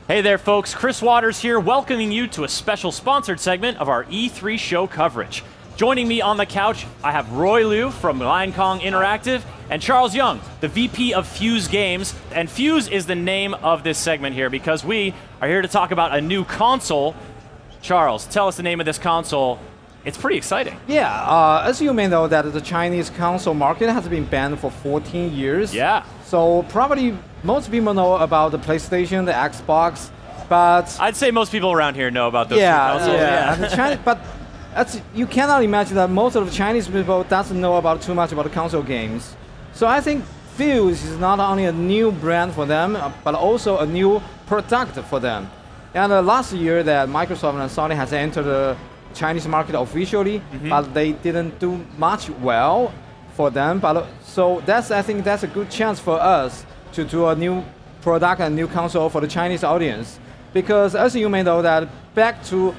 Hey there, folks. Chris Waters here, welcoming you to a special sponsored segment of our E3 show coverage. Joining me on the couch, I have Roy Liu from Lion Kong Interactive and Charles Young, the VP of Fuze Games. And Fuze is the name of this segment here because we are here to talk about a new console. Charles, tell us the name of this console. It's pretty exciting. Yeah, as you may know, that the Chinese console market has been banned for 14 years. Yeah. So probably most people know about the PlayStation, the Xbox, but I'd say most people around here know about those two consoles. Yeah. But you cannot imagine that most of the Chinese people doesn't know about too much about the console games. So I think Fuze is not only a new brand for them, but also a new product for them. And last year, that Microsoft and Sony has entered the Chinese market officially, but they didn't do much well for them. But so I think that's a good chance for us to do a new product and new console for the Chinese audience. Because as you may know, that back to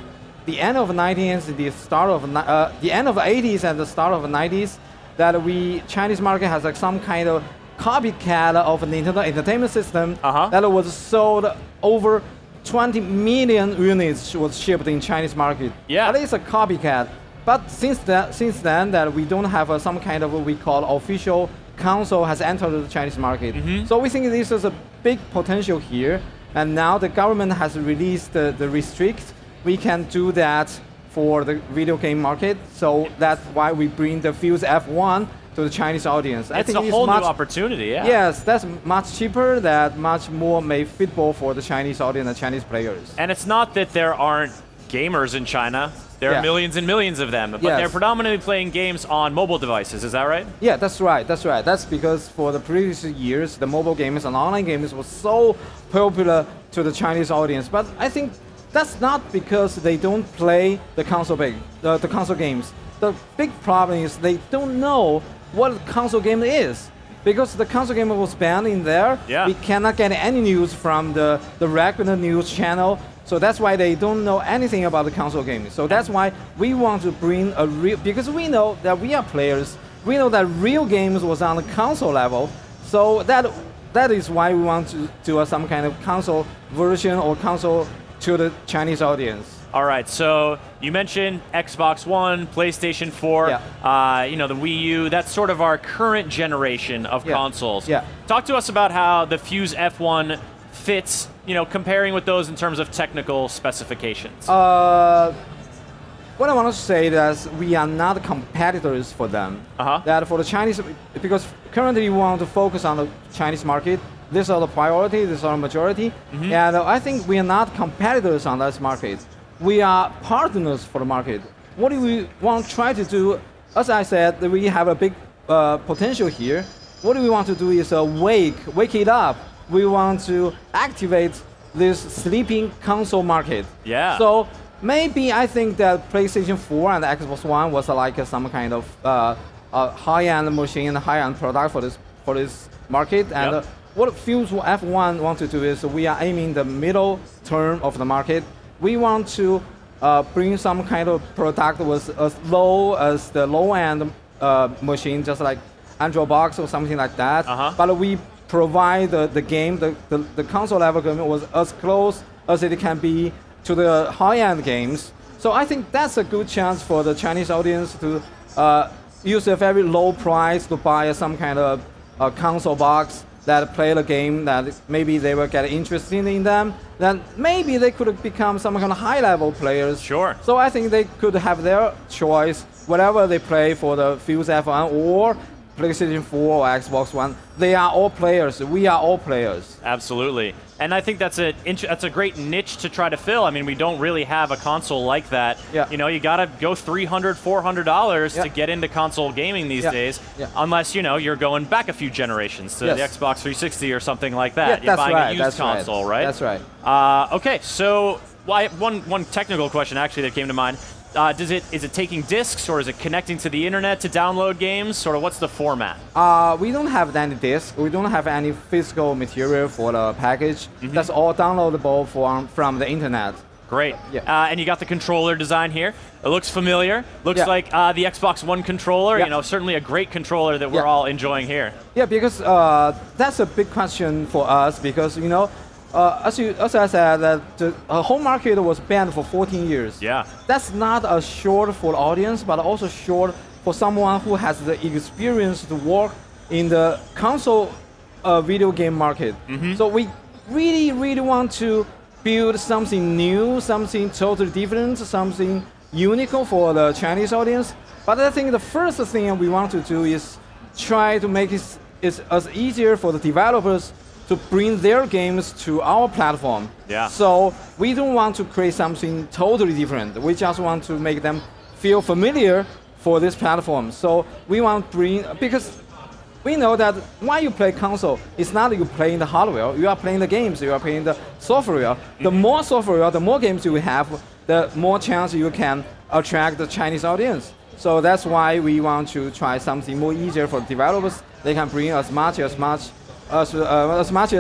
the end of the 90s, the end of the 80s and the start of the 90s, that Chinese market has like some kind of copycat of a Nintendo Entertainment System that was sold over 20 million units was shipped in Chinese market. Yeah. That is a copycat. But since then, that we don't have some kind of what we call official console has entered the Chinese market. So we think this is a big potential here. And now the government has released the restrict. We can do that for the video game market. So that's why we bring the Fuze F1 to the Chinese audience. I think it's a whole new opportunity, yeah. Yes, that's much cheaper, that much more made fitable for the Chinese audience and Chinese players. And it's not that there aren't gamers in China. There are millions and millions of them, but they're predominantly playing games on mobile devices, is that right? Yeah, that's right, that's right. That's because for the previous years, the mobile games and online games were so popular to the Chinese audience. But I think that's not because they don't play the console games. The big problem is they don't know what a console game is. Because the console game was banned in there, we cannot get any news from the regular news channel. So that's why they don't know anything about the console game. So that's why we want to bring a real, because we know that we are players, we know that real games was on the console level. So that is why we want to do some kind of console version or console to the Chinese audience. All right, so you mentioned Xbox One, PlayStation 4, the Wii U. That's sort of our current generation of consoles. Yeah. Talk to us about how the Fuze F1 fits, comparing with those in terms of technical specifications. What I want to say is we are not competitors for them. That for the Chinese, because currently we want to focus on the Chinese market. These are the priority, these are the majority. And I think we are not competitors on this market. We are partners for the market. What do we want to try to do? As I said, we have a big potential here. What we want to do is wake it up. We want to activate this sleeping console market. Yeah. So maybe I think that PlayStation 4 and Xbox One was like some kind of high-end machine, high-end product for this market. And what Fuze F1 want to do is we are aiming the middle term of the market. We want to bring some kind of product with as low as the low-end machine, just like Android box or something like that. But we provide the game, the console level game was as close as it can be to the high-end games. So I think that's a good chance for the Chinese audience to use a very low price to buy some kind of console box that play the game, that maybe they will get interested in them, then maybe they could become some kind of high-level players. Sure. So I think they could have their choice, whatever they play for the Fuze F1 or PlayStation 4 or Xbox One. They are all players. We are all players. Absolutely. And I think that's a great niche to try to fill. I mean, we don't really have a console like that. You got to go $300, $400 to get into console gaming these days, unless you're going back a few generations to the Xbox 360 or something like that. You're buying a used console, right? That's right. Okay, so one technical question actually that came to mind. Is it taking discs or is it connecting to the internet to download games? Sort of what's the format? We don't have any disc. We don't have any physical material for the package. That's all downloadable from the internet. Great. And you got the controller design here. It looks familiar. Looks like the Xbox One controller. Certainly a great controller that we're all enjoying here. Yeah, because that's a big question for us because as I said, that the home market was banned for 14 years. Yeah. That's not a short for the audience, but also short for someone who has the experience to work in the console video game market. So we really want to build something new, something totally different, something unique for the Chinese audience. But I think the first thing we want to do is try to make it as easier for the developers to bring their games to our platform. Yeah. So we don't want to create something totally different. We just want to make them feel familiar for this platform. So we want to bring, because we know that when you play console, it's not you playing the hardware, you are playing the games, you are playing the software. The more software, the more games you have, the more chance you can attract the Chinese audience. So that's why we want to try something more easier for developers. They can bring as much as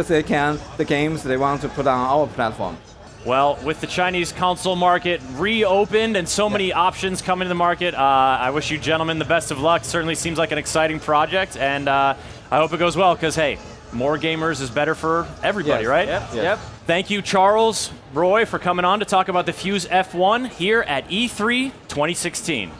they can the games they want to put on our platform. Well, with the Chinese console market reopened and so many options coming to the market, I wish you gentlemen the best of luck. Certainly seems like an exciting project, and I hope it goes well, because hey, more gamers is better for everybody, right? Yep. Thank you, Charles, Roy, for coming on to talk about the Fuze F1 here at E3 2016.